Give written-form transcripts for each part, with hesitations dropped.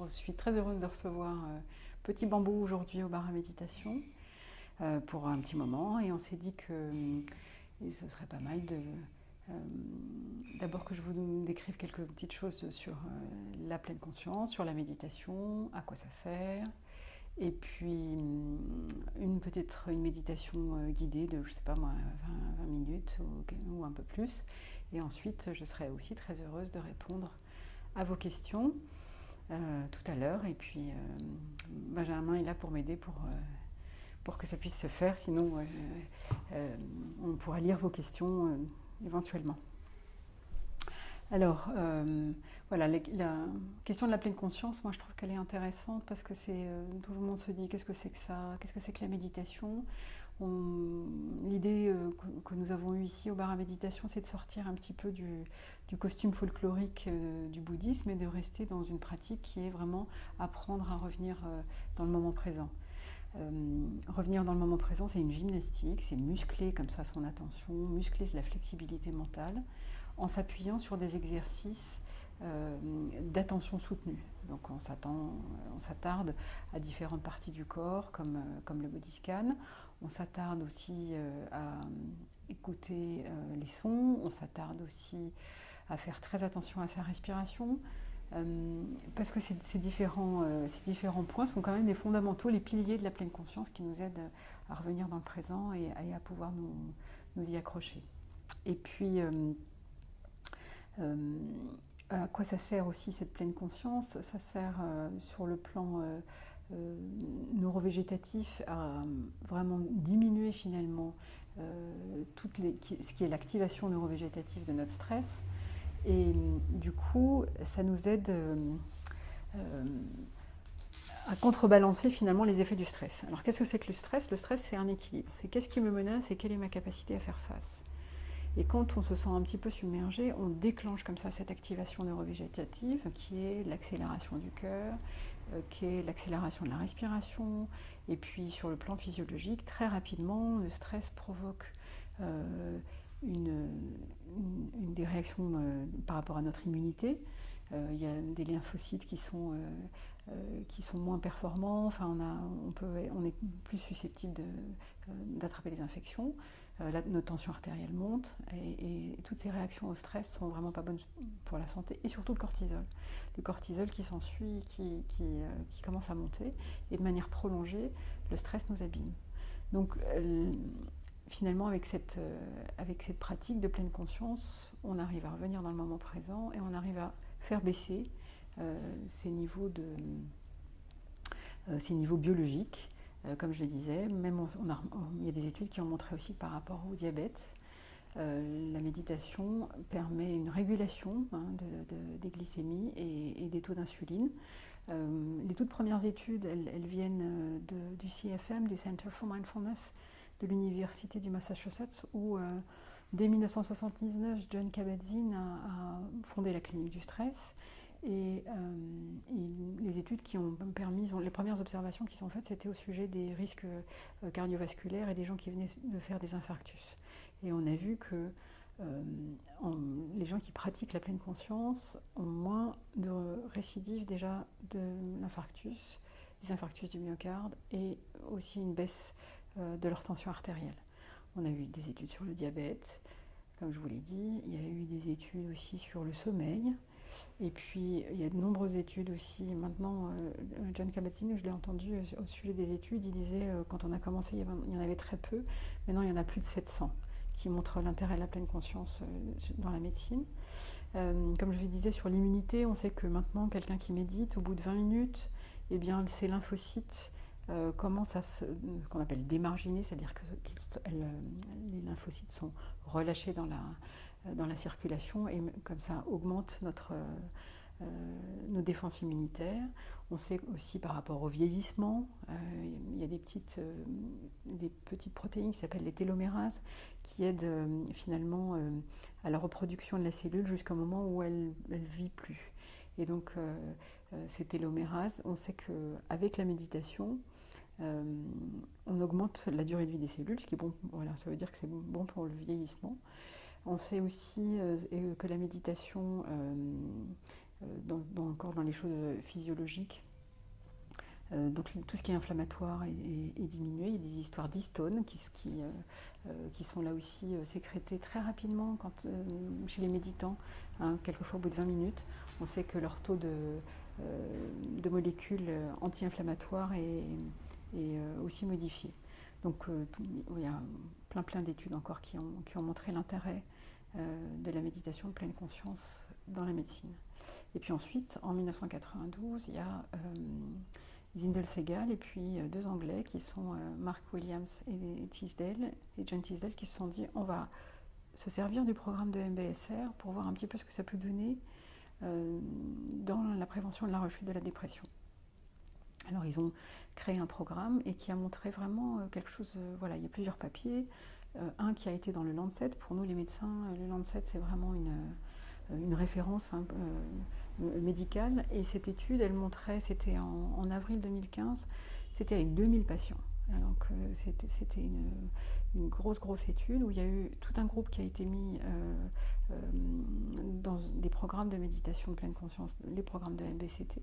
Je suis très heureuse de recevoir Petit Bambou aujourd'hui au bar à méditation pour un petit moment. Et on s'est dit que ce serait pas mal d'abord que je vous décrive quelques petites choses sur la pleine conscience, sur la méditation, à quoi ça sert. Et puis peut-être une méditation guidée de, je sais pas moi, 20 minutes ou un peu plus. Et ensuite, je serai aussi très heureuse de répondre à vos questions tout à l'heure. Et puis, Benjamin est là pour m'aider pour que ça puisse se faire. Sinon, on pourra lire vos questions éventuellement. Alors, voilà, la question de la pleine conscience, moi je trouve qu'elle est intéressante parce que tout le monde se dit qu'est-ce que c'est que ça, qu'est-ce que c'est que la méditation. L'idée que nous avons eue ici au bar à méditation, c'est de sortir un petit peu du costume folklorique du bouddhisme et de rester dans une pratique qui est vraiment apprendre à revenir dans le moment présent. Revenir dans le moment présent, c'est une gymnastique, c'est muscler comme ça son attention, muscler la flexibilité mentale, en s'appuyant sur des exercices d'attention soutenue. Donc on s'attarde à différentes parties du corps, comme le body scan. On s'attarde aussi à écouter les sons. On s'attarde aussi à faire très attention à sa respiration. Parce que ces différents points sont quand même des fondamentaux, les piliers de la pleine conscience qui nous aident à revenir dans le présent et à pouvoir nous y accrocher. Et puis, à quoi ça sert aussi cette pleine conscience? Ça sert sur le plan neurovégétatif à vraiment diminuer finalement ce qui est l'activation neurovégétative de notre stress. Et du coup, ça nous aide à contrebalancer finalement les effets du stress. Alors qu'est-ce que c'est que le stress? Le stress, c'est un équilibre. C'est qu'est-ce qui me menace et quelle est ma capacité à faire face. Et quand on se sent un petit peu submergé, on déclenche comme ça cette activation neurovégétative qui est l'accélération du cœur, qui est l'accélération de la respiration. Et puis sur le plan physiologique, très rapidement, le stress provoque des réactions par rapport à notre immunité. Il y a des lymphocytes qui sont moins performants. Enfin, on est plus susceptible d'attraper les infections. Notre tension artérielle monte et toutes ces réactions au stress sont vraiment pas bonnes pour la santé, et surtout le cortisol. Le cortisol qui s'ensuit, qui commence à monter, et de manière prolongée, le stress nous abîme. Donc finalement, avec cette pratique de pleine conscience, on arrive à revenir dans le moment présent et on arrive à faire baisser ces niveaux biologiques. Comme je le disais, même il y a des études qui ont montré aussi par rapport au diabète, la méditation permet une régulation des glycémies et des taux d'insuline. Les toutes premières études, elles viennent du CFM, du Center for Mindfulness, de l'université du Massachusetts, où dès 1979, John Kabat-Zinn a fondé la clinique du stress. Et les études qui ont permis, les premières observations qui sont faites, c'était au sujet des risques cardiovasculaires et des gens qui venaient de faire des infarctus. Et on a vu que les gens qui pratiquent la pleine conscience ont moins de récidives déjà de l'infarctus, des infarctus du myocarde, et aussi une baisse de leur tension artérielle. On a eu des études sur le diabète, comme je vous l'ai dit. Il y a eu des études aussi sur le sommeil. Et puis, il y a de nombreuses études aussi. Maintenant, John Kabat-Zinn, je l'ai entendu au sujet des études, il disait quand on a commencé, il y en avait très peu. Maintenant, il y en a plus de 700 qui montrent l'intérêt de la pleine conscience dans la médecine. Comme je vous disais sur l'immunité, on sait que maintenant, quelqu'un qui médite, au bout de 20 minutes, eh bien, ses lymphocytes commencent à ce qu'on appelle démarginer, c'est-à-dire que les lymphocytes sont relâchés dans la circulation et comme ça augmente nos défenses immunitaires. On sait aussi par rapport au vieillissement, il y a des petites protéines qui s'appellent les télomérases qui aident finalement à la reproduction de la cellule jusqu'au moment où elle vit plus. Et donc ces télomérases, on sait qu'avec la méditation, on augmente la durée de vie des cellules, ce qui est bon. Voilà, ça veut dire que c'est bon pour le vieillissement. On sait aussi que la méditation encore dans les choses physiologiques. Donc tout ce qui est inflammatoire est diminué. Il y a des histoires d'histones qui sont là aussi sécrétées très rapidement chez les méditants, hein, quelquefois au bout de 20 minutes. On sait que leur taux de molécules anti-inflammatoires est aussi modifié. Donc il y a plein d'études encore qui ont montré l'intérêt de la méditation de pleine conscience dans la médecine. Et puis ensuite, en 1992, il y a Zindel Segal et puis deux Anglais qui sont Mark Williams et John Tisdale, qui se sont dit on va se servir du programme de MBSR pour voir un petit peu ce que ça peut donner dans la prévention de la rechute de la dépression. Alors ils ont créé un programme et qui a montré vraiment quelque chose, voilà, il y a plusieurs papiers, un qui a été dans le Lancet. Pour nous les médecins, le Lancet c'est vraiment une référence médicale, et cette étude elle montrait, c'était en avril 2015, c'était avec 2000 patients. Donc c'était une grosse étude où il y a eu tout un groupe qui a été mis dans des programmes de méditation de pleine conscience, les programmes de MBCT.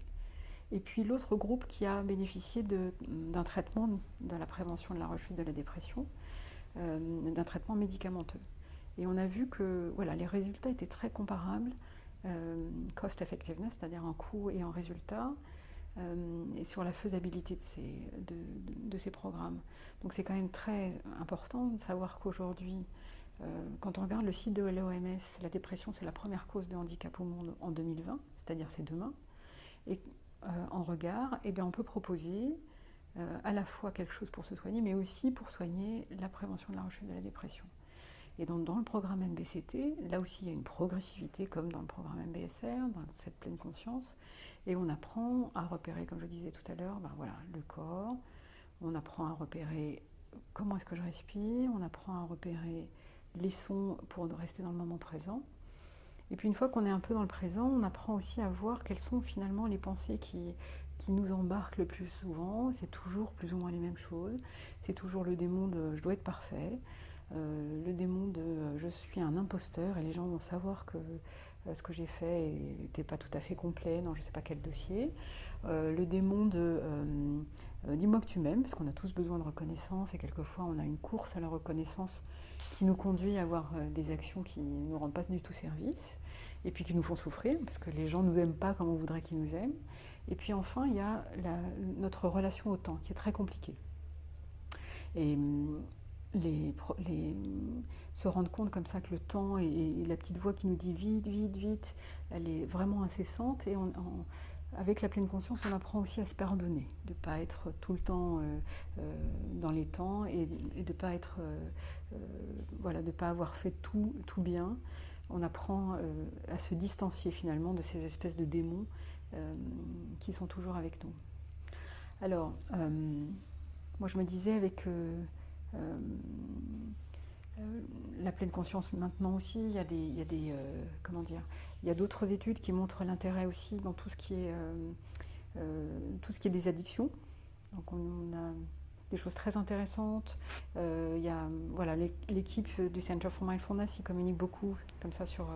Et puis l'autre groupe qui a bénéficié d'un traitement de la prévention de la rechute de la dépression, d'un traitement médicamenteux. Et on a vu que voilà, les résultats étaient très comparables, cost effectiveness, c'est-à-dire en coût et en résultat, et sur la faisabilité de ces programmes. Donc c'est quand même très important de savoir qu'aujourd'hui, quand on regarde le site de l'OMS, la dépression c'est la première cause de handicap au monde en 2020, c'est-à-dire c'est demain. Et en regard, eh bien, on peut proposer à la fois quelque chose pour se soigner, mais aussi pour soigner la prévention de la rechute de la dépression. Et donc dans le programme MBCT, là aussi il y a une progressivité comme dans le programme MBSR, dans cette pleine conscience, et on apprend à repérer, comme je disais tout à l'heure, voilà, le corps, on apprend à repérer comment est-ce que je respire, on apprend à repérer les sons pour rester dans le moment présent. Et puis une fois qu'on est un peu dans le présent, on apprend aussi à voir quelles sont finalement les pensées qui nous embarquent le plus souvent. C'est toujours plus ou moins les mêmes choses. C'est toujours le démon de « je dois être parfait », le démon de « je suis un imposteur » et les gens vont savoir que ce que j'ai fait n'était pas tout à fait complet dans je ne sais pas quel dossier. Le démon de dis-moi que tu m'aimes, parce qu'on a tous besoin de reconnaissance et quelquefois on a une course à la reconnaissance qui nous conduit à avoir des actions qui ne nous rendent pas du tout service et puis qui nous font souffrir parce que les gens ne nous aiment pas comme on voudrait qu'ils nous aiment. Et puis enfin, il y a notre relation au temps qui est très compliquée. Et se rendre compte comme ça que le temps et la petite voix qui nous dit vite, elle est vraiment incessante. Et avec la pleine conscience, on apprend aussi à se pardonner, de ne pas être tout le temps dans les temps et de ne pas être, voilà, de pas avoir fait tout bien. On apprend à se distancier finalement de ces espèces de démons qui sont toujours avec nous. Alors, moi je me disais avec la pleine conscience maintenant aussi, il y a d'autres études qui montrent l'intérêt aussi dans tout ce qui est des addictions. Donc on a des choses très intéressantes. Il y a voilà, l'équipe du Center for Mindfulness, qui communique beaucoup comme ça sur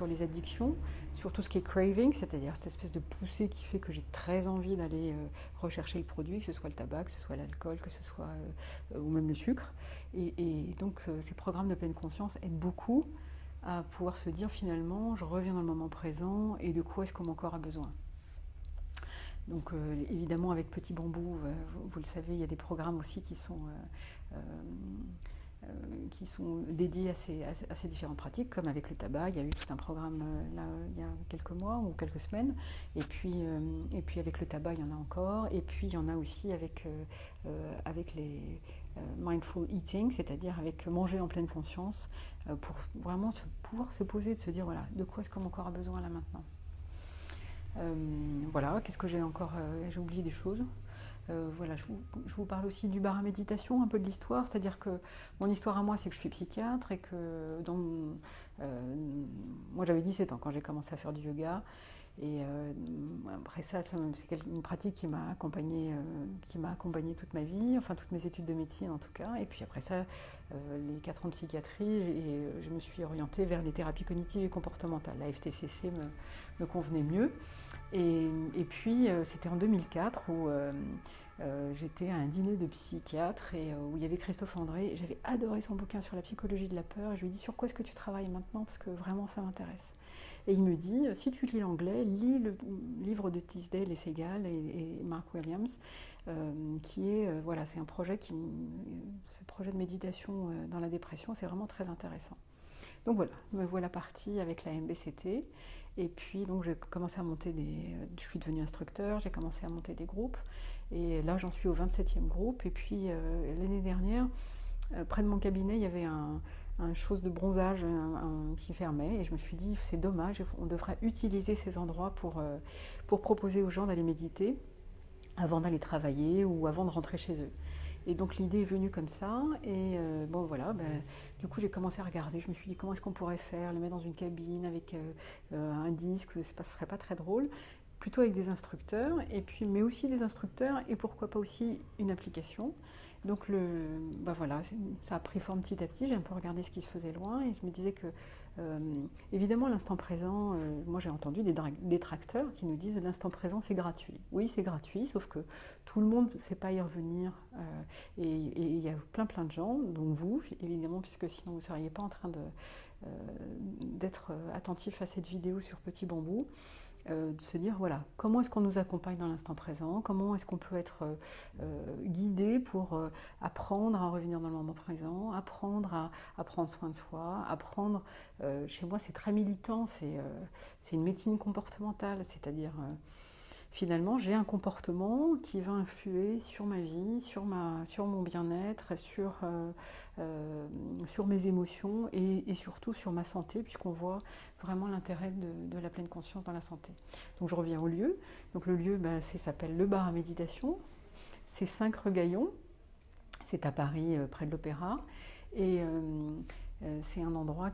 les addictions, sur tout ce qui est craving, c'est-à-dire cette espèce de poussée qui fait que j'ai très envie d'aller rechercher le produit, que ce soit le tabac, que ce soit l'alcool, que ce soit ou même le sucre. Et donc ces programmes de pleine conscience aident beaucoup à pouvoir se dire finalement je reviens dans le moment présent et de quoi est-ce que mon corps a besoin. Donc évidemment avec Petit Bambou, vous le savez, il y a des programmes aussi qui sont dédiés à ces différentes pratiques, comme avec le tabac. Il y a eu tout un programme là, il y a quelques mois ou quelques semaines. Et puis avec le tabac, il y en a encore. Et puis il y en a aussi avec les mindful eating, c'est-à-dire avec manger en pleine conscience, pour vraiment pouvoir se poser, de se dire voilà, de quoi est-ce que mon corps a besoin là maintenant. Voilà, qu'est-ce que j'ai encore j'ai oublié des choses. Voilà, je vous parle aussi du bar à méditation, un peu de l'histoire, c'est-à-dire que mon histoire à moi, c'est que je suis psychiatre et que moi j'avais 17 ans quand j'ai commencé à faire du yoga. Et après ça, c'est une pratique qui m'a accompagnée toute ma vie, enfin toutes mes études de médecine en tout cas. Et puis après ça, les 4 ans de psychiatrie, et je me suis orientée vers les thérapies cognitives et comportementales. La FTCC me convenait mieux. Et puis c'était en 2004 où j'étais à un dîner de psychiatre et où il y avait Christophe André. J'avais adoré son bouquin sur la psychologie de la peur. Et je lui ai dit, sur quoi est-ce que tu travailles maintenant? Parce que vraiment ça m'intéresse. Et il me dit, si tu lis l'anglais, lis le livre de Teasdale et Segal et Mark Williams, qui est, voilà, c'est un projet ce projet de méditation dans la dépression, c'est vraiment très intéressant. Donc voilà, me voilà partie avec la MBCT. Et puis donc j'ai commencé à monter je suis devenue instructeur, j'ai commencé à monter des groupes. Et là j'en suis au 27e groupe. Et puis l'année dernière, près de mon cabinet, il y avait un chose de bronzage qui fermait. Et je me suis dit, c'est dommage, on devrait utiliser ces endroits pour proposer aux gens d'aller méditer avant d'aller travailler ou avant de rentrer chez eux. Et donc l'idée est venue comme ça, et bon voilà, du coup j'ai commencé à regarder, je me suis dit comment est-ce qu'on pourrait faire, le mettre dans une cabine avec un disque, ce ne serait pas très drôle, plutôt avec des instructeurs, et puis, mais aussi des instructeurs, et pourquoi pas aussi une application. Donc voilà, ça a pris forme petit à petit, j'ai un peu regardé ce qui se faisait loin, et je me disais que évidemment l'instant présent, moi j'ai entendu des détracteurs qui nous disent l'instant présent c'est gratuit. Oui, c'est gratuit, sauf que tout le monde ne sait pas y revenir, et il y a plein de gens, dont vous évidemment, puisque sinon vous ne seriez pas en train d'être attentif à cette vidéo sur Petit Bambou. De se dire, voilà, comment est-ce qu'on nous accompagne dans l'instant présent, comment est-ce qu'on peut être guidé pour apprendre à revenir dans le moment présent, apprendre à prendre soin de soi, apprendre, chez moi c'est très militant, c'est une médecine comportementale, c'est-à-dire finalement j'ai un comportement qui va influer sur ma vie, sur mon bien-être, sur mes émotions et surtout sur ma santé, puisqu'on voit vraiment l'intérêt de la pleine conscience dans la santé. Donc je reviens au lieu. Donc le lieu s'appelle le bar à méditation. C'est 5 rue Gaillon. C'est à Paris, près de l'Opéra. Et c'est un endroit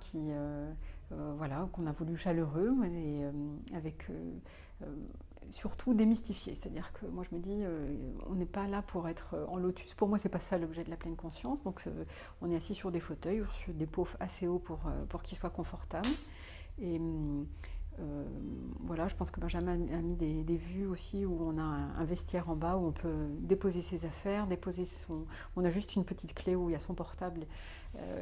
qu'on a voulu chaleureux et avec surtout démystifié. C'est-à-dire que moi je me dis, on n'est pas là pour être en lotus. Pour moi, c'est pas ça l'objet de la pleine conscience. Donc on est assis sur des fauteuils ou sur des poufs assez hauts pour qu'ils soient confortables. Et voilà, je pense que Benjamin a mis des vues aussi où on a un vestiaire en bas où on peut déposer ses affaires, on a juste une petite clé où il y a son portable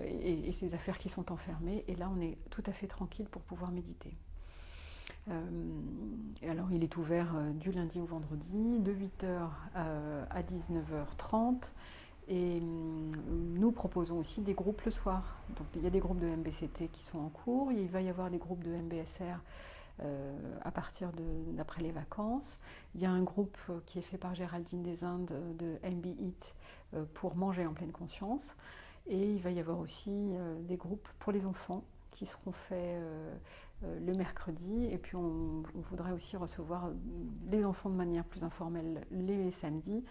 et ses affaires qui sont enfermées. Et là, on est tout à fait tranquille pour pouvoir méditer. Alors, il est ouvert du lundi au vendredi, de 8h à 19h30. Et nous proposons aussi des groupes le soir. Donc il y a des groupes de MBCT qui sont en cours, il va y avoir des groupes de MBSR à partir d'après les vacances. Il y a un groupe qui est fait par Géraldine des Indes de MB Eat pour manger en pleine conscience. Et il va y avoir aussi des groupes pour les enfants qui seront faits le mercredi. Et puis on voudrait aussi recevoir les enfants de manière plus informelle les samedis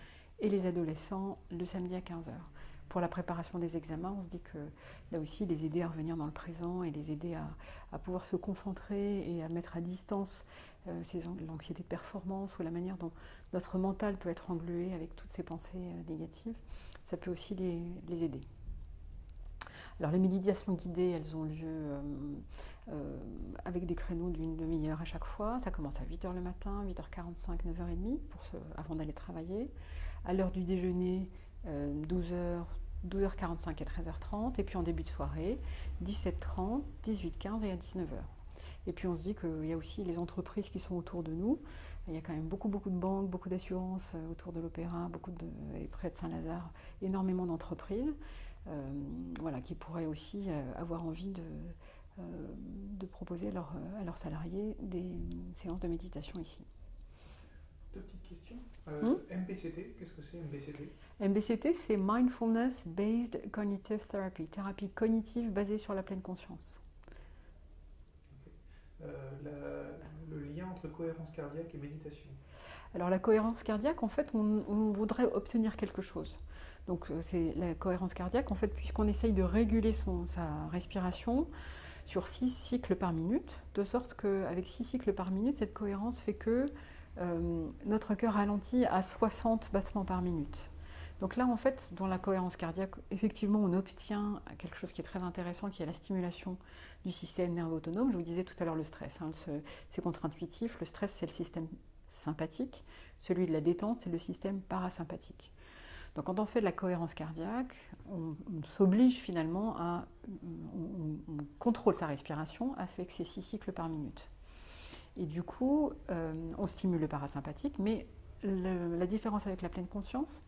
et les adolescents le samedi à 15h. Pour la préparation des examens, on se dit que là aussi, les aider à revenir dans le présent et les aider à pouvoir se concentrer et à mettre à distance l'anxiété de performance ou la manière dont notre mental peut être englué avec toutes ces pensées négatives, ça peut aussi les aider. Alors les méditations guidées, elles ont lieu avec des créneaux d'une demi-heure à chaque fois. Ça commence à 8h le matin, 8h45, 9h30 avant d'aller travailler. À l'heure du déjeuner, 12h, 12h45 et 13h30. Et puis en début de soirée, 17h30, 18h15 et à 19h. Et puis on se dit qu'il y a aussi les entreprises qui sont autour de nous. Il y a quand même beaucoup de banques, beaucoup d'assurances autour de l'Opéra, et près de Saint-Lazare, énormément d'entreprises. Qui pourraient aussi avoir envie de proposer à leurs salariés des séances de méditation ici. Deux petites questions. MBCT, qu'est-ce que c'est MBCT? MBCT, c'est Mindfulness Based Cognitive Therapy, thérapie cognitive basée sur la pleine conscience. Okay. Le lien entre cohérence cardiaque et méditation? Alors la cohérence cardiaque, en fait, on voudrait obtenir quelque chose. Donc c'est la cohérence cardiaque, en fait, puisqu'on essaye de réguler sa respiration sur 6 cycles par minute, de sorte qu'avec 6 cycles par minute, cette cohérence fait que notre cœur ralentit à 60 battements par minute. Donc là, en fait, dans la cohérence cardiaque, effectivement, on obtient quelque chose qui est très intéressant, qui est la stimulation du système nerveux autonome. Je vous disais tout à l'heure le stress, hein, c'est contre-intuitif. Le stress, c'est le système sympathique. Celui de la détente, c'est le système parasympathique. Donc quand on fait de la cohérence cardiaque, on s'oblige finalement à... On contrôle sa respiration avec ces 6 cycles par minute. Et du coup, on stimule le parasympathique, mais la différence avec la pleine conscience,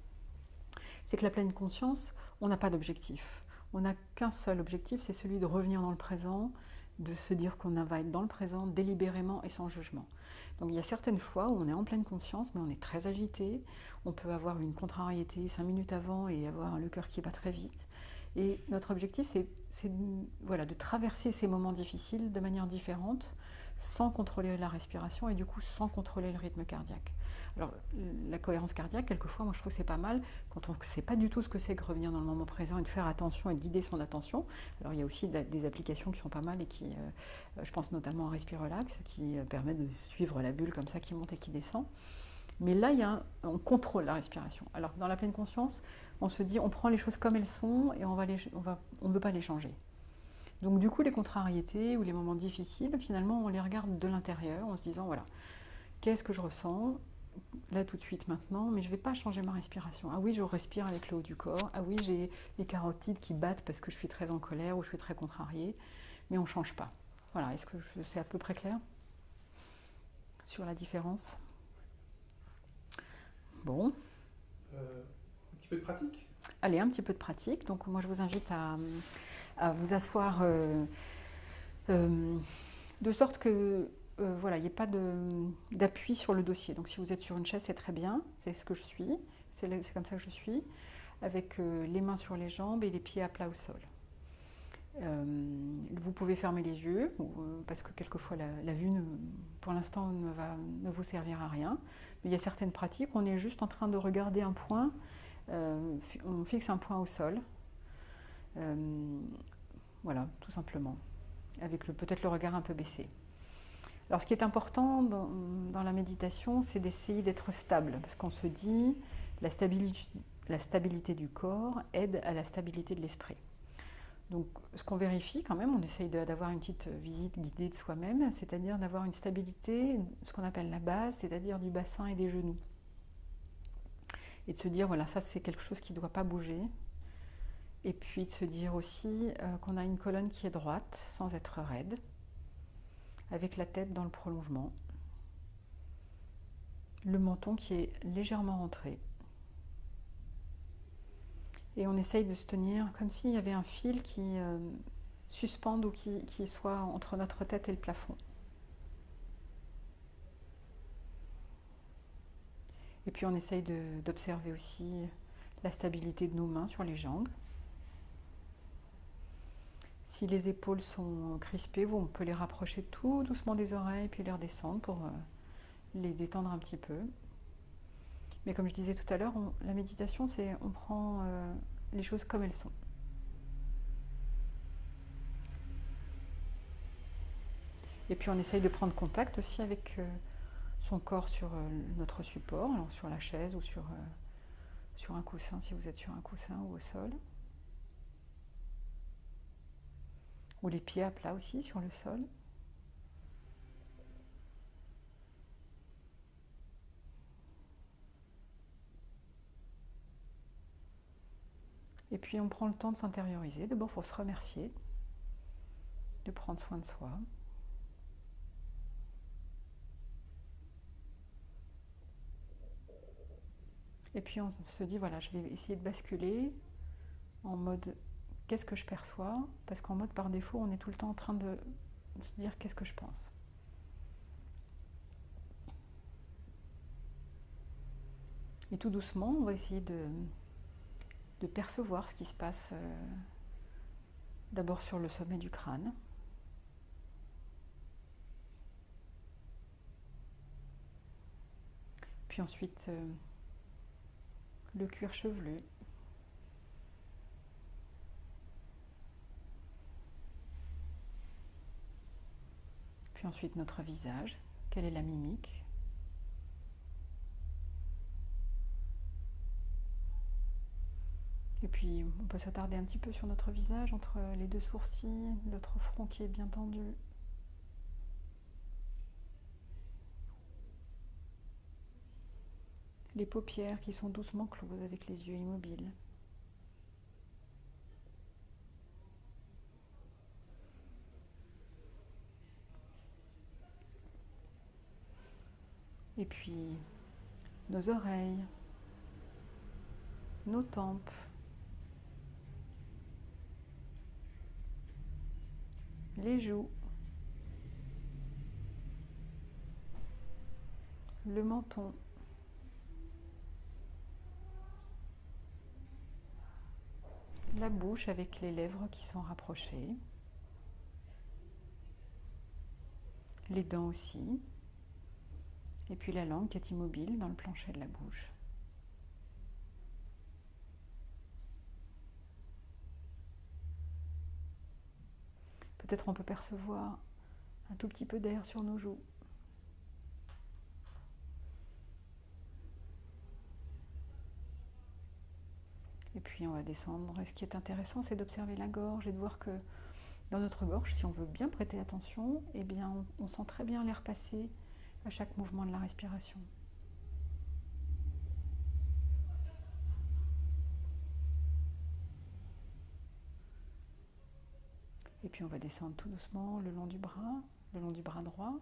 c'est que la pleine conscience, on n'a pas d'objectif. On n'a qu'un seul objectif, c'est celui de revenir dans le présent, de se dire qu'on va être dans le présent délibérément et sans jugement. Donc il y a certaines fois où on est en pleine conscience, mais on est très agité, on peut avoir une contrariété 5 minutes avant et avoir le cœur qui bat très vite. Et notre objectif, c'est voilà, de traverser ces moments difficiles de manière différente, sans contrôler la respiration et du coup sans contrôler le rythme cardiaque. Alors la cohérence cardiaque, quelquefois, moi je trouve que c'est pas mal quand on ne sait pas du tout ce que c'est que revenir dans le moment présent et de faire attention et de guider son attention. Alors il y a aussi des applications qui sont pas mal et qui, je pense notamment à Respirelax, qui permet de suivre la bulle comme ça qui monte et qui descend. Mais là, on contrôle la respiration. Alors dans la pleine conscience, on se dit on prend les choses comme elles sont et on ne veut pas les changer. Donc du coup, les contrariétés ou les moments difficiles, finalement, on les regarde de l'intérieur en se disant, voilà, qu'est-ce que je ressens là tout de suite maintenant, mais je ne vais pas changer ma respiration. Ah oui, je respire avec le haut du corps. Ah oui, j'ai les carotides qui battent parce que je suis très en colère ou je suis très contrariée, mais on ne change pas. Voilà, est-ce que c'est à peu près clair sur la différence? Bon. Un petit peu de pratique. Allez, un petit peu de pratique. Donc moi, je vous invite à vous asseoir de sorte que voilà, il n'y ait pas d'appui sur le dossier. Donc si vous êtes sur une chaise, c'est très bien, c'est ce que je suis, c'est comme ça que je suis, avec les mains sur les jambes et les pieds à plat au sol. Vous pouvez fermer les yeux, parce que quelquefois la vue, pour l'instant, ne vous servir à rien. Mais il y a certaines pratiques, on est juste en train de regarder un point, on fixe un point au sol. Voilà, tout simplement, avec peut-être le regard un peu baissé. Alors ce qui est important dans la méditation, c'est d'essayer d'être stable, parce qu'on se dit la stabilité du corps aide à la stabilité de l'esprit. Donc ce qu'on vérifie quand même, on essaye d'avoir une petite visite guidée de soi-même, c'est-à-dire d'avoir une stabilité, ce qu'on appelle la base, c'est-à-dire du bassin et des genoux. Et de se dire, voilà, ça c'est quelque chose qui ne doit pas bouger. Et puis de se dire aussi qu'on a une colonne qui est droite, sans être raide, avec la tête dans le prolongement, le menton qui est légèrement rentré. Et on essaye de se tenir comme s'il y avait un fil qui suspende ou qui soit entre notre tête et le plafond. Et puis on essaye d'observer aussi la stabilité de nos mains sur les jambes. Si les épaules sont crispées, on peut les rapprocher tout doucement des oreilles, puis les redescendre pour les détendre un petit peu. Mais comme je disais tout à l'heure, la méditation, c'est on prend les choses comme elles sont. Et puis on essaye de prendre contact aussi avec son corps sur notre support, alors sur la chaise ou sur un coussin, si vous êtes sur un coussin ou au sol. Ou les pieds à plat aussi sur le sol. Et puis on prend le temps de s'intérioriser. D'abord, il faut se remercier, de prendre soin de soi. Et puis on se dit, voilà, je vais essayer de basculer en mode qu'est-ce que je perçois, parce qu'en mode par défaut, on est tout le temps en train de se dire qu'est-ce que je pense. Et tout doucement, on va essayer de percevoir ce qui se passe d'abord sur le sommet du crâne. Puis ensuite, le cuir chevelu. Puis ensuite notre visage, quelle est la mimique? Et puis on peut s'attarder un petit peu sur notre visage, entre les deux sourcils, notre front qui est bien tendu. Les paupières qui sont doucement closes avec les yeux immobiles. Et puis nos oreilles, nos tempes, les joues, le menton, la bouche avec les lèvres qui sont rapprochées, les dents aussi, et puis la langue qui est immobile dans le plancher de la bouche. Peut-être on peut percevoir un tout petit peu d'air sur nos joues. Et puis on va descendre. Et ce qui est intéressant, c'est d'observer la gorge et de voir que dans notre gorge, si on veut bien prêter attention, eh bien on sent très bien l'air passer à chaque mouvement de la respiration. Et puis on va descendre tout doucement le long du bras droit.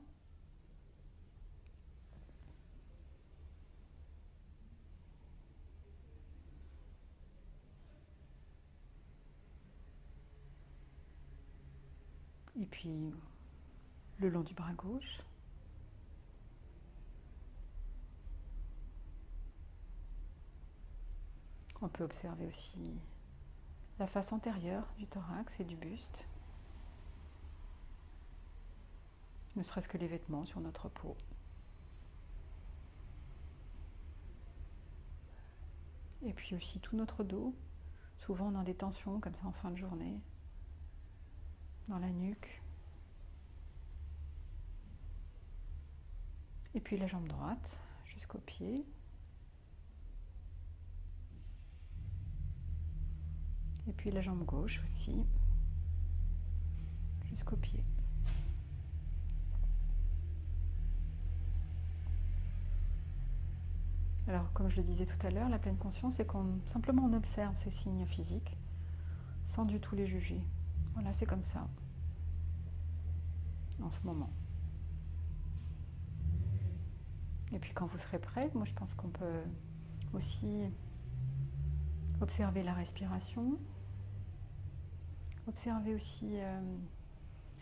Et puis le long du bras gauche. On peut observer aussi la face antérieure du thorax et du buste, ne serait-ce que les vêtements sur notre peau. Et puis aussi tout notre dos. Souvent on a des tensions comme ça en fin de journée, dans la nuque. Et puis la jambe droite jusqu'au pied. Et puis la jambe gauche aussi, jusqu'au pied. Alors, comme je le disais tout à l'heure, la pleine conscience, c'est simplement on observe ces signes physiques sans du tout les juger. Voilà, c'est comme ça, en ce moment. Et puis quand vous serez prêt, moi je pense qu'on peut aussi observer la respiration, observer aussi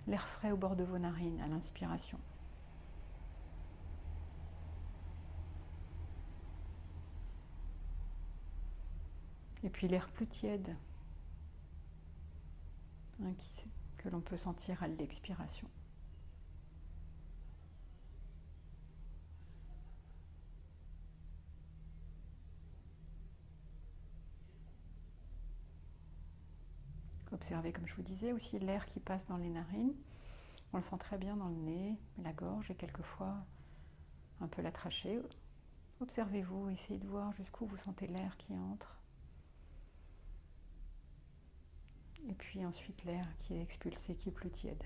l'air frais au bord de vos narines à l'inspiration. Et puis l'air plus tiède que l'on peut sentir à l'expiration. Observez, comme je vous disais, aussi l'air qui passe dans les narines. On le sent très bien dans le nez, la gorge et quelquefois un peu la trachée. Observez-vous, essayez de voir jusqu'où vous sentez l'air qui entre. Et puis ensuite l'air qui est expulsé, qui est plus tiède.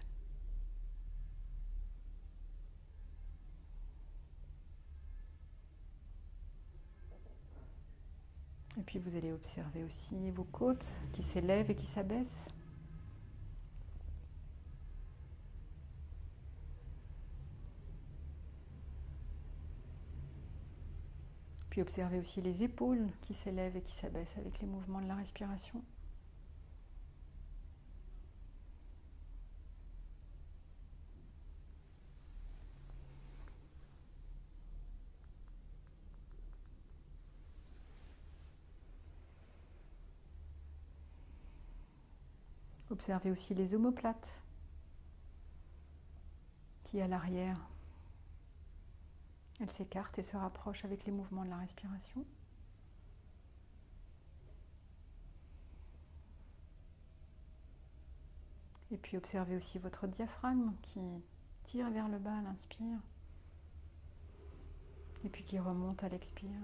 Et puis vous allez observer aussi vos côtes qui s'élèvent et qui s'abaissent. Puis observez aussi les épaules qui s'élèvent et qui s'abaissent avec les mouvements de la respiration. Observez aussi les omoplates qui, à l'arrière, elles s'écartent et se rapprochent avec les mouvements de la respiration. Et puis observez aussi votre diaphragme qui tire vers le bas à l'inspire. Et puis qui remonte à l'expire.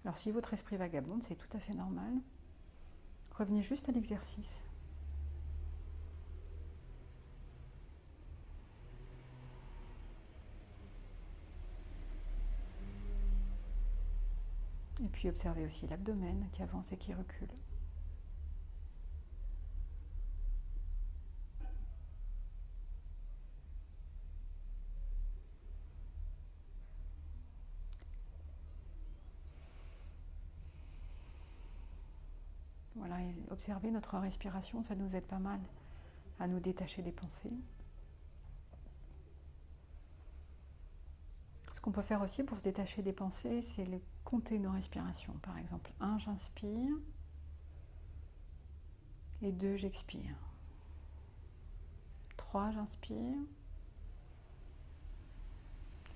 Alors si votre esprit vagabonde, c'est tout à fait normal. Revenez juste à l'exercice. Et puis observez aussi l'abdomen qui avance et qui recule. Voilà, et observez notre respiration, ça nous aide pas mal à nous détacher des pensées. Ce qu'on peut faire aussi pour se détacher des pensées, c'est compter nos respirations. Par exemple, 1, j'inspire, et 2, j'expire. 3, j'inspire,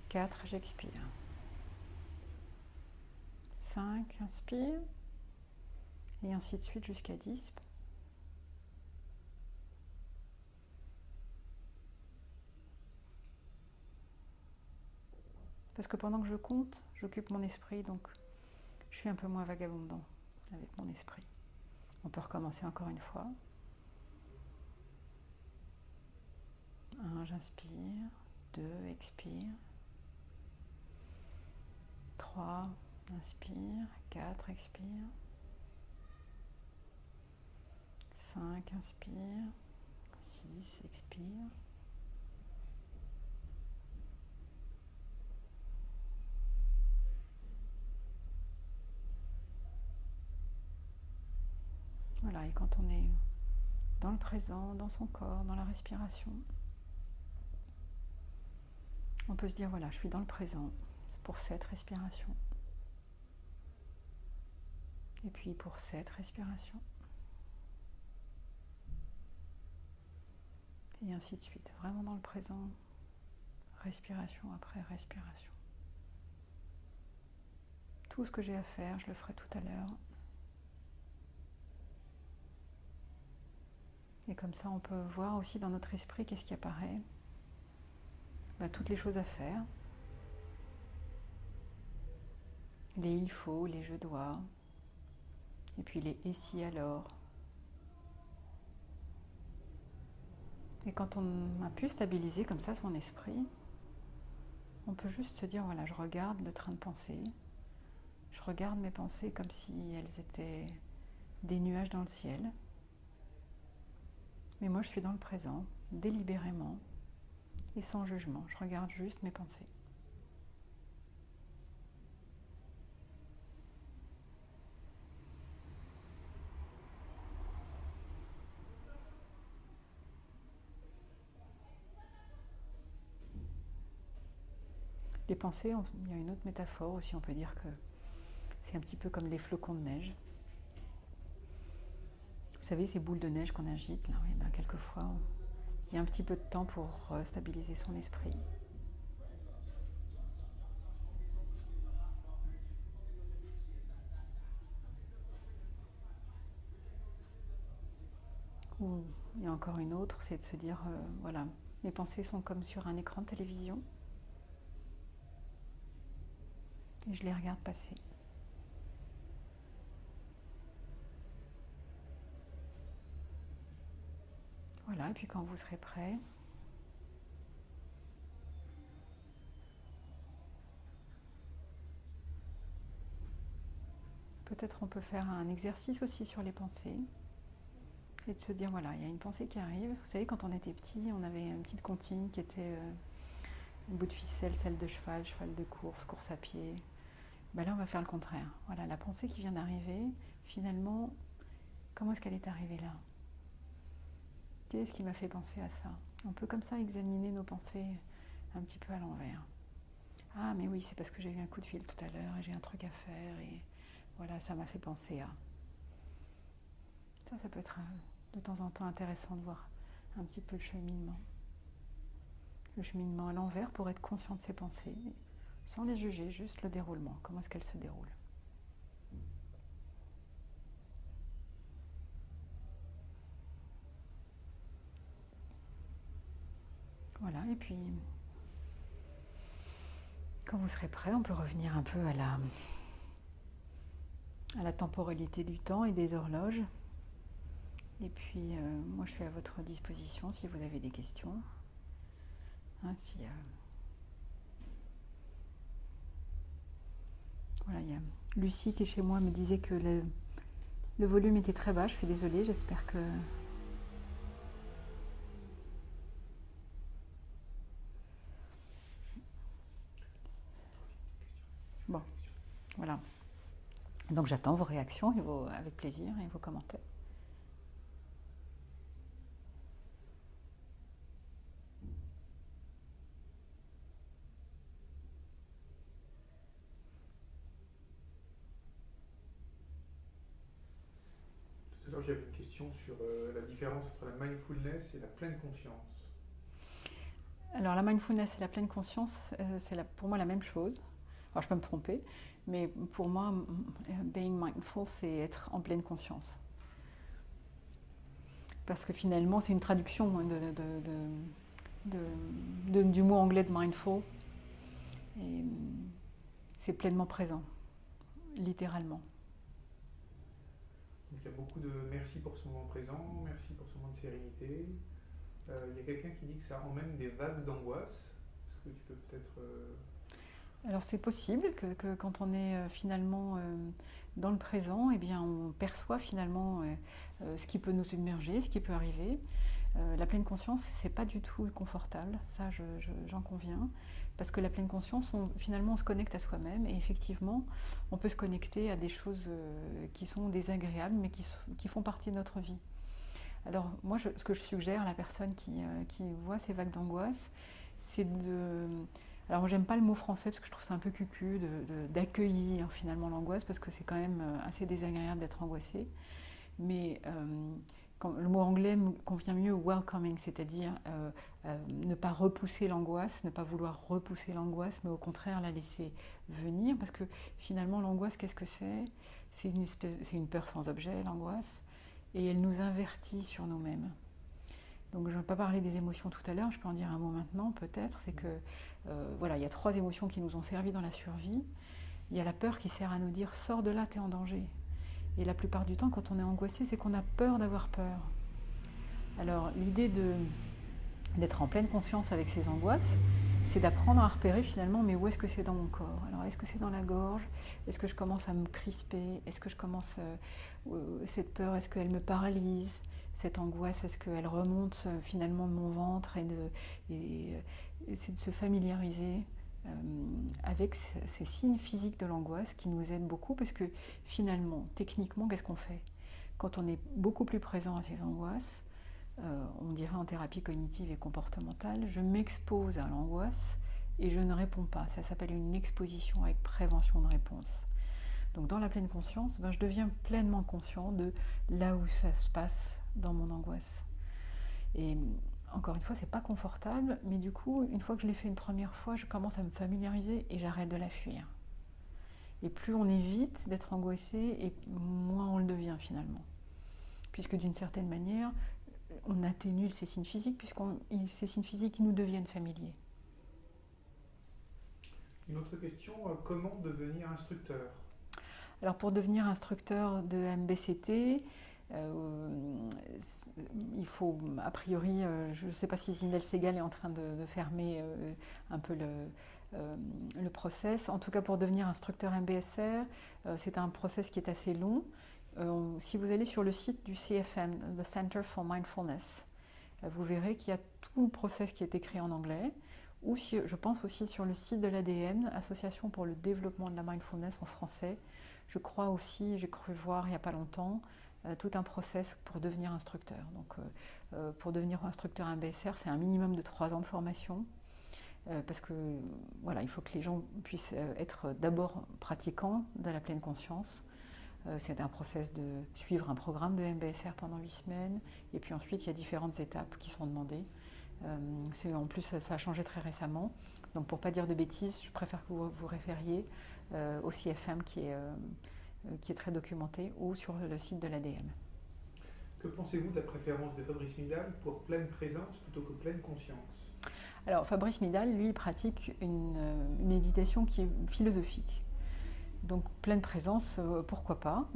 4, j'expire. 5, j'inspire, et ainsi de suite jusqu'à 10. Parce que pendant que je compte, j'occupe mon esprit, donc je suis un peu moins vagabondant avec mon esprit. On peut recommencer encore une fois. 1, j'inspire. 2, expire. 3, inspire. 4, expire. 5, inspire. 6, expire. Voilà, et quand on est dans le présent, dans son corps, dans la respiration, on peut se dire, voilà, je suis dans le présent pour cette respiration. Et puis pour cette respiration. Et ainsi de suite, vraiment dans le présent, respiration après respiration. Tout ce que j'ai à faire, je le ferai tout à l'heure. Et comme ça, on peut voir aussi dans notre esprit qu'est-ce qui apparaît. Toutes les choses à faire. Les il faut, les je dois. Et puis les et si alors. Et quand on a pu stabiliser comme ça son esprit, on peut juste se dire, voilà, je regarde le train de pensée. Je regarde mes pensées comme si elles étaient des nuages dans le ciel. Mais moi, je suis dans le présent, délibérément et sans jugement. Je regarde juste mes pensées. Les pensées, il y a une autre métaphore aussi, on peut dire que c'est un petit peu comme les flocons de neige. Vous savez, ces boules de neige qu'on agite, là, oui, quelquefois, il y a un petit peu de temps pour stabiliser son esprit. Ou il y a encore une autre, c'est de se dire, voilà, mes pensées sont comme sur un écran de télévision et je les regarde passer. Voilà, et puis quand vous serez prêt, peut-être on peut faire un exercice aussi sur les pensées et de se dire, voilà, il y a une pensée qui arrive. Vous savez, quand on était petit, on avait une petite comptine qui était un bout de ficelle, selle de cheval, cheval de course, course à pied. Là, on va faire le contraire. Voilà, la pensée qui vient d'arriver, finalement, comment est-ce qu'elle est arrivée là ? Qu'est-ce qui m'a fait penser à ça ? On peut comme ça examiner nos pensées un petit peu à l'envers. Ah, mais oui, c'est parce que j'ai eu un coup de fil tout à l'heure et j'ai un truc à faire et voilà, ça m'a fait penser à... Ça peut être de temps en temps intéressant de voir un petit peu le cheminement. Le cheminement à l'envers pour être conscient de ses pensées, sans les juger, juste le déroulement. Comment est-ce qu'elles se déroulent ? Voilà, et puis quand vous serez prêt, on peut revenir un peu à la temporalité du temps et des horloges. Et puis, moi, je suis à votre disposition si vous avez des questions. Hein, voilà, il y a Lucie qui est chez moi me disait que le volume était très bas. Je suis désolée, j'espère que... Bon, voilà. Donc j'attends vos réactions avec plaisir et vos commentaires. Tout à l'heure, j'avais une question sur la différence entre la mindfulness et la pleine conscience. Alors la mindfulness et la pleine conscience, c'est pour moi la même chose. Alors je peux me tromper, mais pour moi, being mindful, c'est être en pleine conscience. Parce que finalement, c'est une traduction du mot anglais de mindful. Et c'est pleinement présent, littéralement. Donc il y a beaucoup de merci pour ce moment présent, merci pour ce moment de sérénité. Il y a quelqu'un qui dit que ça emmène des vagues d'angoisse. Est-ce que tu peux peut-être... Alors c'est possible que quand on est finalement dans le présent, eh bien, on perçoit finalement ce qui peut nous submerger, ce qui peut arriver. La pleine conscience, c'est pas du tout confortable, ça j'en conviens, parce que la pleine conscience, finalement on se connecte à soi-même et effectivement on peut se connecter à des choses qui sont désagréables mais qui font partie de notre vie. Alors moi, ce que je suggère à la personne qui voit ces vagues d'angoisse, c'est de... Alors moi, j'aime pas le mot français parce que je trouve ça un peu cucu d'accueillir finalement l'angoisse parce que c'est quand même assez désagréable d'être angoissé. Mais le mot anglais me convient mieux, welcoming, c'est-à-dire ne pas repousser l'angoisse, ne pas vouloir repousser l'angoisse, mais au contraire la laisser venir parce que finalement l'angoisse, qu'est-ce que c'est ? C'est une peur sans objet, l'angoisse. Et elle nous invertit sur nous-mêmes. Donc je ne vais pas parler des émotions tout à l'heure, je peux en dire un mot maintenant peut-être, c'est que voilà, il y a 3 émotions qui nous ont servi dans la survie. Il y a la peur qui sert à nous dire « sors de là, t'es en danger ». Et la plupart du temps, quand on est angoissé, c'est qu'on a peur d'avoir peur. Alors l'idée d'être en pleine conscience avec ces angoisses, c'est d'apprendre à repérer finalement, mais où est-ce que c'est dans mon corps ? Alors est-ce que c'est dans la gorge ? Est-ce que je commence à me crisper ? Est-ce que je commence, cette peur, est-ce qu'elle me paralyse ? Cette angoisse, est-ce qu'elle remonte finalement de mon ventre ? Et c'est de se familiariser avec ces signes physiques de l'angoisse qui nous aident beaucoup parce que finalement, techniquement, qu'est-ce qu'on fait ? Quand on est beaucoup plus présent à ces angoisses, on dirait en thérapie cognitive et comportementale, je m'expose à l'angoisse et je ne réponds pas. Ça s'appelle une exposition avec prévention de réponse. Donc dans la pleine conscience, je deviens pleinement conscient de là où ça se passe dans mon angoisse. Et encore une fois, c'est pas confortable, mais du coup, une fois que je l'ai fait une première fois, je commence à me familiariser et j'arrête de la fuir. Et plus on évite d'être angoissé, et moins on le devient finalement. Puisque d'une certaine manière, on atténue ces signes physiques, ces signes physiques nous deviennent familiers. Une autre question, comment devenir instructeur ? Alors pour devenir instructeur de MBCT, il faut, a priori, je ne sais pas si Zindel Segal est en train de fermer un peu le process. En tout cas, pour devenir instructeur MBSR, c'est un process qui est assez long. Si vous allez sur le site du CFM, the Center for Mindfulness, vous verrez qu'il y a tout le process qui est écrit en anglais. Ou je pense aussi sur le site de l'ADM, Association pour le développement de la mindfulness en français. Je crois aussi, j'ai cru voir il n'y a pas longtemps, tout un process pour devenir instructeur. Donc pour devenir instructeur MBSR, c'est un minimum de 3 ans de formation. Parce que voilà, il faut que les gens puissent être d'abord pratiquants de la pleine conscience. C'est un process de suivre un programme de MBSR pendant 8 semaines. Et puis ensuite, il y a différentes étapes qui sont demandées. En plus, ça a changé très récemment. Donc pour ne pas dire de bêtises, je préfère que vous vous référiez au CFM qui est très documenté ou sur le site de l'ADM. Que pensez-vous de la préférence de Fabrice Midal pour pleine présence plutôt que pleine conscience ? Alors Fabrice Midal, lui, pratique une méditation qui est philosophique. Donc pleine présence, pourquoi pas.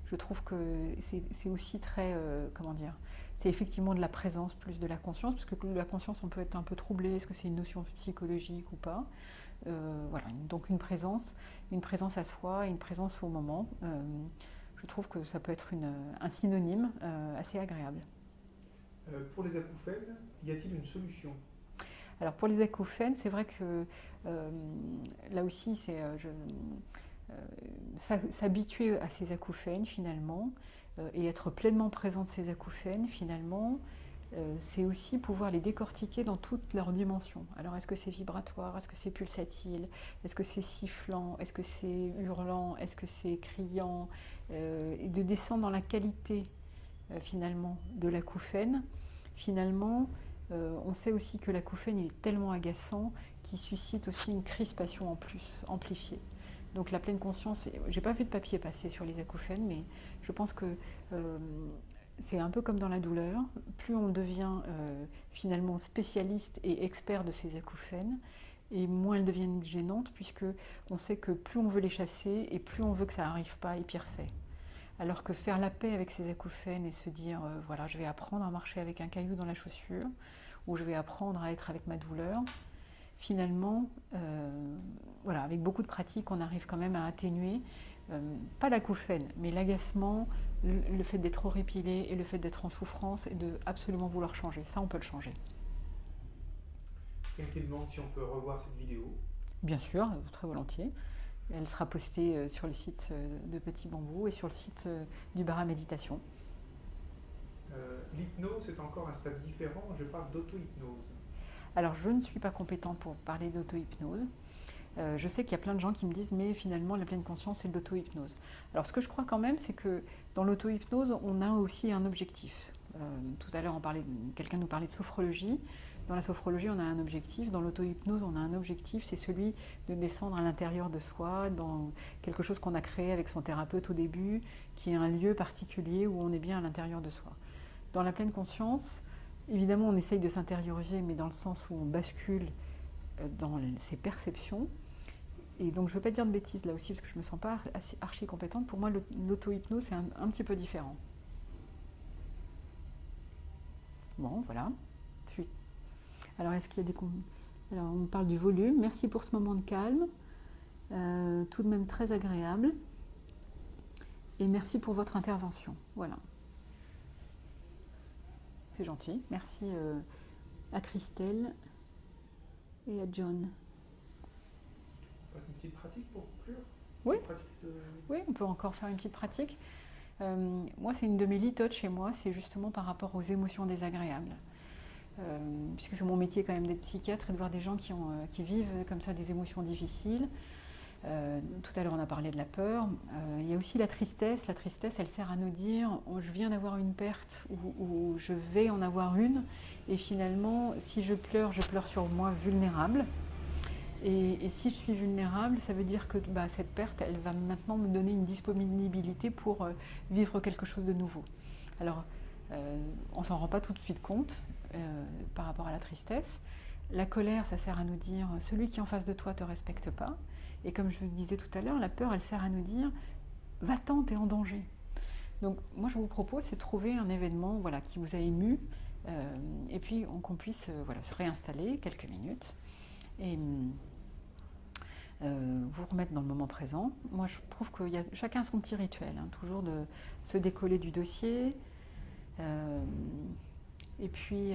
Je trouve que c'est aussi très, comment dire, c'est effectivement de la présence plus de la conscience, parce que la conscience, on peut être un peu troublé, est-ce que c'est une notion psychologique ou pas. Voilà, donc une présence à soi, une présence au moment. Je trouve que ça peut être un synonyme assez agréable. Pour les acouphènes, y a-t-il une solution? Alors pour les acouphènes, c'est vrai que là aussi, c'est s'habituer à ces acouphènes finalement et être pleinement présent de ces acouphènes finalement, c'est aussi pouvoir les décortiquer dans toutes leurs dimensions. Alors est-ce que c'est vibratoire, est-ce que c'est pulsatile, est-ce que c'est sifflant, est-ce que c'est hurlant, est-ce que c'est criant, et de descendre dans la qualité finalement de l'acouphène. Finalement, on sait aussi que l'acouphène est tellement agaçant qu'il suscite aussi une crispation en plus, amplifiée. Donc la pleine conscience, j'ai pas vu de papier passer sur les acouphènes, mais je pense que c'est un peu comme dans la douleur. Plus on devient finalement spécialiste et expert de ces acouphènes, et moins elles deviennent gênantes, puisque on sait que plus on veut les chasser, et plus on veut que ça n'arrive pas, et pire c'est. Alors que faire la paix avec ces acouphènes et se dire, voilà, je vais apprendre à marcher avec un caillou dans la chaussure, ou je vais apprendre à être avec ma douleur, finalement, voilà, avec beaucoup de pratique, on arrive quand même à atténuer, pas l'acouphène, mais l'agacement, le fait d'être horripilé et le fait d'être en souffrance et de absolument vouloir changer. Ça, on peut le changer. Quelqu'un qui demande si on peut revoir cette vidéo. Bien sûr, très volontiers. Elle sera postée sur le site de Petit Bambou et sur le site du bar à méditation. L'hypnose est encore un stade différent, je parle d'auto-hypnose. Alors je ne suis pas compétente pour parler d'auto-hypnose. Je sais qu'il y a plein de gens qui me disent mais finalement la pleine conscience c'est de l'auto-hypnose. Alors ce que je crois quand même c'est que dans l'auto-hypnose on a aussi un objectif. Tout à l'heure quelqu'un nous parlait de sophrologie. Dans la sophrologie, on a un objectif. Dans l'auto-hypnose, on a un objectif, c'est celui de descendre à l'intérieur de soi, dans quelque chose qu'on a créé avec son thérapeute au début, qui est un lieu particulier où on est bien à l'intérieur de soi. Dans la pleine conscience, évidemment, on essaye de s'intérioriser, mais dans le sens où on bascule dans ses perceptions. Et donc, je ne veux pas dire de bêtises là aussi, parce que je ne me sens pas archi compétente. Pour moi, l'auto-hypnose, c'est un petit peu différent. Bon, voilà. Alors, est-ce qu'il y a des... Alors, on parle du volume. Merci pour ce moment de calme. Tout de même très agréable. Et merci pour votre intervention. Voilà. C'est gentil. Merci à Christelle et à John. On fasse une petite pratique pour conclure. Oui. Oui, on peut encore faire une petite pratique. Moi, c'est une de mes litotes chez moi. C'est justement par rapport aux émotions désagréables. Puisque c'est mon métier quand même d'être psychiatre et de voir des gens qui vivent comme ça des émotions difficiles. Tout à l'heure on a parlé de la peur. Il y a aussi la tristesse. La tristesse, elle sert à nous dire je viens d'avoir une perte ou je vais en avoir une. Et finalement, si je pleure sur moi vulnérable. Et si je suis vulnérable, ça veut dire que cette perte, elle va maintenant me donner une disponibilité pour vivre quelque chose de nouveau. Alors, on ne s'en rend pas tout de suite compte. Par rapport à la tristesse. La colère, ça sert à nous dire celui qui est en face de toi ne te respecte pas. Et comme je vous le disais tout à l'heure, la peur, elle sert à nous dire va-t'en, t'es en danger. Donc moi, je vous propose, c'est de trouver un événement voilà, qui vous a ému et puis qu'on puisse voilà, se réinstaller quelques minutes et vous remettre dans le moment présent. Moi, je trouve que chacun a son petit rituel, hein, toujours de se décoller du dossier. Et puis,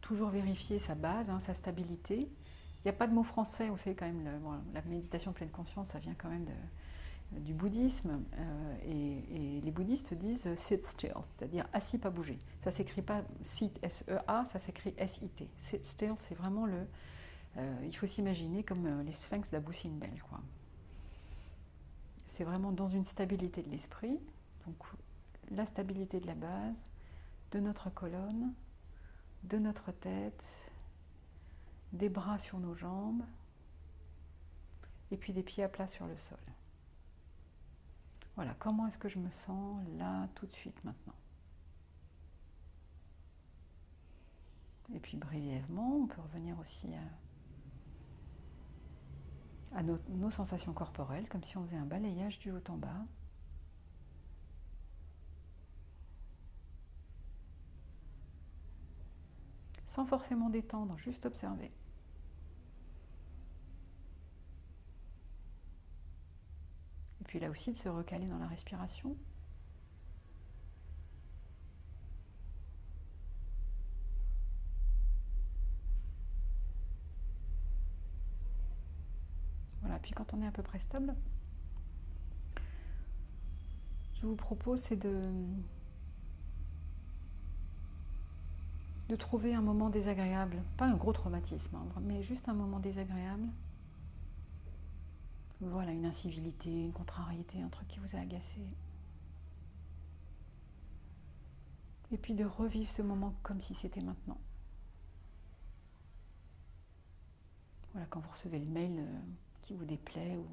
toujours vérifier sa base, hein, sa stabilité. Il n'y a pas de mot français, vous savez quand même, la méditation pleine conscience, ça vient quand même du bouddhisme. Et les bouddhistes disent sit still, c'est-à-dire assis, pas bouger. Ça ne s'écrit pas sit, S-E-A, ça s'écrit S-I-T. Sit still, c'est vraiment il faut s'imaginer comme les sphinx d'Abou Simbel, quoi. C'est vraiment dans une stabilité de l'esprit, donc la stabilité de la base, de notre colonne, de notre tête, des bras sur nos jambes, et puis des pieds à plat sur le sol. Voilà, comment est-ce que je me sens là, tout de suite, maintenant ? Et puis brièvement, on peut revenir aussi à nos sensations corporelles, comme si on faisait un balayage du haut en bas. Sans forcément détendre, juste observer. Et puis là aussi, de se recaler dans la respiration. Voilà, puis quand on est à peu près stable, je vous propose, c'est de trouver un moment désagréable, pas un gros traumatisme, hein, mais juste un moment désagréable. Voilà, une incivilité, une contrariété, un truc qui vous a agacé. Et puis de revivre ce moment comme si c'était maintenant. Voilà, quand vous recevez le mail qui vous déplaît ou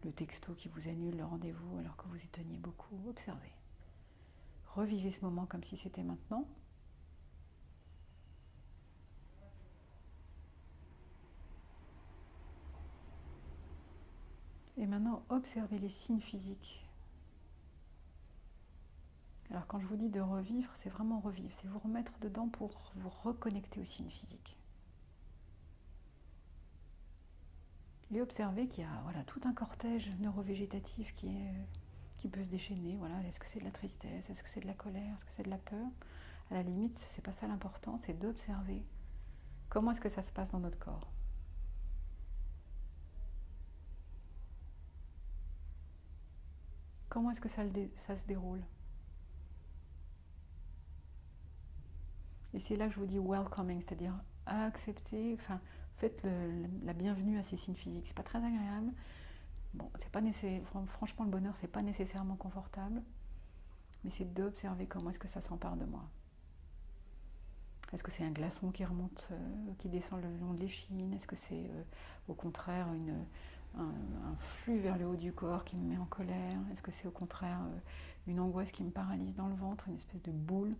le texto qui vous annule le rendez-vous alors que vous y teniez beaucoup, observez. Revivez ce moment comme si c'était maintenant. Et maintenant, observez les signes physiques. Alors quand je vous dis de revivre, c'est vraiment revivre, c'est vous remettre dedans pour vous reconnecter aux signes physiques. Et observez qu'il y a tout un cortège neurovégétatif qui peut se déchaîner. Voilà. Est-ce que c'est de la tristesse? Est-ce que c'est de la colère? Est-ce que c'est de la peur? À la limite, c'est pas ça l'important, c'est d'observer comment est-ce que ça se passe dans notre corps. Comment est-ce que ça se déroule? Et c'est là que je vous dis welcoming, c'est-à-dire accepter, faites la bienvenue à ces signes physiques. C'est pas très agréable. Bon, c'est pas franchement, le bonheur, c'est pas nécessairement confortable, mais c'est d'observer comment est-ce que ça s'empare de moi. Est-ce que c'est un glaçon qui remonte, qui descend le long de l'échine? Est-ce que c'est au contraire un flux vers le haut du corps qui me met en colère? Est-ce que c'est au contraire une angoisse qui me paralyse dans le ventre, une espèce de boule?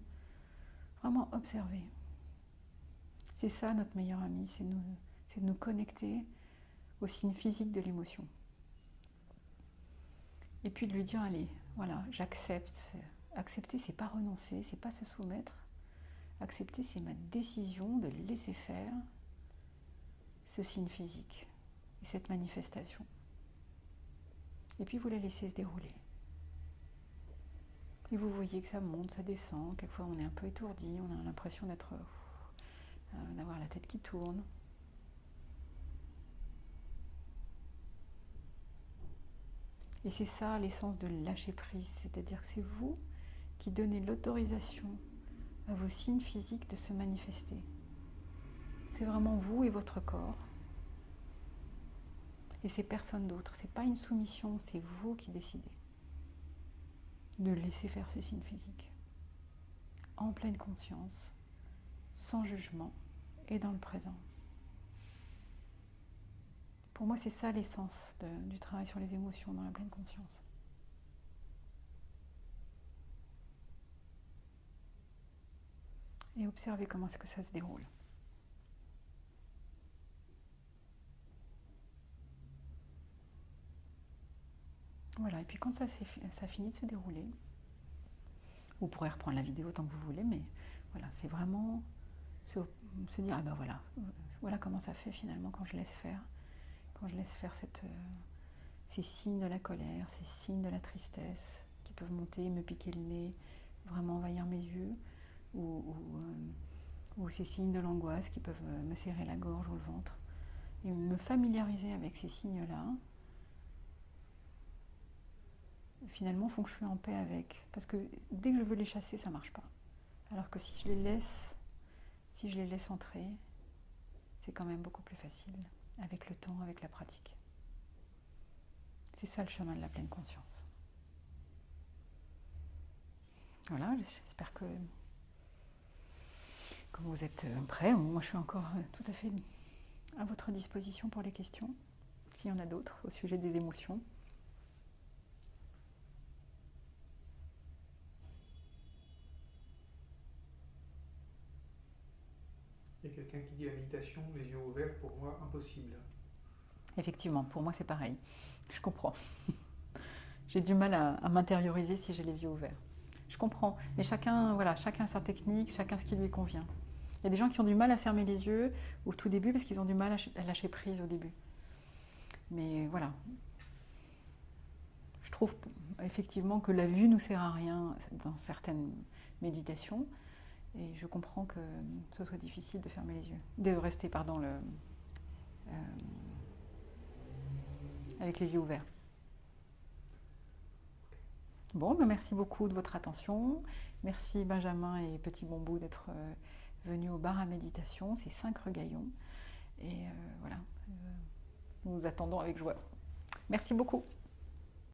Vraiment observer. C'est ça notre meilleur ami, c'est de nous connecter aux signes physiques de l'émotion. Et puis de lui dire, allez, voilà, j'accepte. Accepter, c'est pas renoncer, c'est pas se soumettre. Accepter, c'est ma décision de laisser faire ce signe physique et cette manifestation. Et puis vous la laissez se dérouler. Et vous voyez que ça monte, ça descend. Quelquefois on est un peu étourdi, on a l'impression d'avoir la tête qui tourne. Et c'est ça l'essence de lâcher prise, c'est-à-dire que c'est vous qui donnez l'autorisation à vos signes physiques de se manifester. C'est vraiment vous et votre corps. Et c'est personne d'autre. C'est pas une soumission, c'est vous qui décidez de laisser faire ces signes physiques. En pleine conscience, sans jugement et dans le présent. Pour moi, c'est ça l'essence du travail sur les émotions dans la pleine conscience. Et observez comment est-ce que ça se déroule. Voilà, et puis quand ça finit de se dérouler, vous pourrez reprendre la vidéo tant que vous voulez, mais voilà, c'est vraiment se dire, ah ben voilà comment ça fait finalement quand je laisse faire ces signes de la colère, ces signes de la tristesse qui peuvent monter, me piquer le nez, vraiment envahir mes yeux, ou ces signes de l'angoisse qui peuvent me serrer la gorge ou le ventre. Et me familiariser avec ces signes-là, finalement, font que je suis en paix avec. Parce que dès que je veux les chasser, ça ne marche pas. Alors que si je les laisse entrer, c'est quand même beaucoup plus facile, avec le temps, avec la pratique. C'est ça le chemin de la pleine conscience. Voilà, j'espère que vous êtes prêts. Moi, je suis encore tout à fait à votre disposition pour les questions, s'il y en a d'autres au sujet des émotions. quelqu'un qui dit la méditation, les yeux ouverts, pour moi, impossible. Effectivement, pour moi c'est pareil. Je comprends. J'ai du mal à m'intérioriser si j'ai les yeux ouverts. Je comprends. Mais chacun, voilà, chacun sa technique, chacun ce qui lui convient. Il y a des gens qui ont du mal à fermer les yeux au tout début parce qu'ils ont du mal à lâcher prise au début. Mais voilà. Je trouve effectivement que la vue ne nous sert à rien dans certaines méditations. Et je comprends que ce soit difficile de fermer les yeux. De rester, pardon, avec les yeux ouverts. Bon, ben merci beaucoup de votre attention. Merci Benjamin et Petit Bombou d'être venus au bar à méditation. C'est 5 rue Gaillon. Et voilà, nous attendons avec joie. Merci beaucoup.